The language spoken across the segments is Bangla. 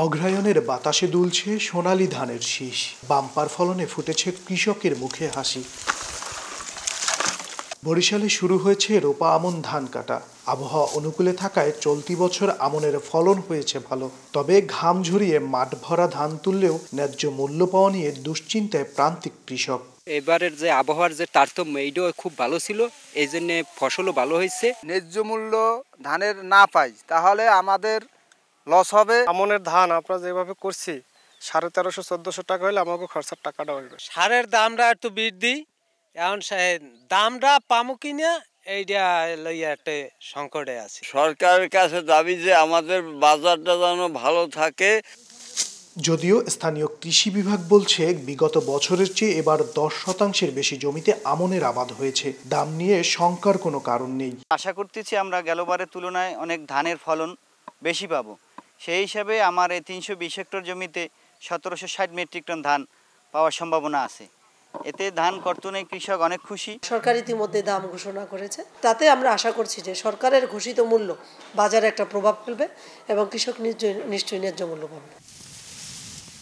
অগ্রায়ণের বাতাসে দুলছে সোনালী ধানের শীষ, বাম্পার ফলনে ফুটেছে কৃষকের মুখে হাসি। বরিশালে শুরু হয়েছে রোপা আমন ধান কাটা। আবহাওয়া অনুকূলে থাকায় চলতি বছর আমনের ফলন হয়েছে ভালো। তবে ঘাম ঝরিয়ে মাঠ ভরা ধান তুললেও ন্যায্য মূল্য পাওয়া নিয়ে দুশ্চিন্তায় প্রান্তিক কৃষক। এবারের যে আবহাওয়ার যে তারতম্য এইটাও খুব ভালো ছিল, এই জন্য ফসলও ভালো হয়েছে। ন্যায্য মূল্য ধানের না পাই তাহলে আমাদের লস হবে। আমনের ধান আমরা যেভাবে করছি 1350-1400 টাকা হলে আমাকে খরচার টাকাটা হইবে। সারের দামটা একটু বৃদ্ধি, এখন দামটা পামু কিনা এইটা লইয়া একটা সংকটে আছে। সরকারের কাছে দাবি যে আমাদের বাজারটা যেন ভালো থাকে। যদিও স্থানীয় কৃষি বিভাগ বলছে বিগত বছরের চেয়ে এবার 10% বেশি জমিতে আমনের আবাদ হয়েছে। দাম নিয়ে শঙ্কার কোনো কারণ নেই। আশা করতেছি আমরা গেলবারের তুলনায় অনেক ধানের ফলন বেশি পাবো। সেই হিসাবে আমার এই 320 হেক্টর জমিতে 1760 মেট্রিক টন ধান পাওয়ার সম্ভাবনা আছে। এতে ধান কর্তনে কৃষক অনেক খুশি। সরকার ইতিমধ্যে দাম ঘোষণা করেছে, তাতে আমরা আশা করছি যে সরকারের ঘোষিত মূল্য বাজারে একটা প্রভাব ফেলবে এবং কৃষক নিশ্চয়ই ন্যায্য মূল্য পাবে।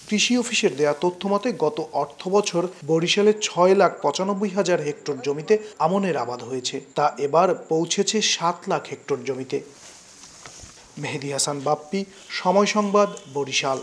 কৃষি অফিসের দেয়া তথ্য মতে গত অর্থ বছর বরিশালে 6,95,000 হেক্টর জমিতে আমনের আবাদ হয়েছে, তা এবার পৌঁছেছে 7 লাখ হেক্টর জমিতে। মেহেদী হাসান বাপ্পি, সময় সংবাদ, বরিশাল।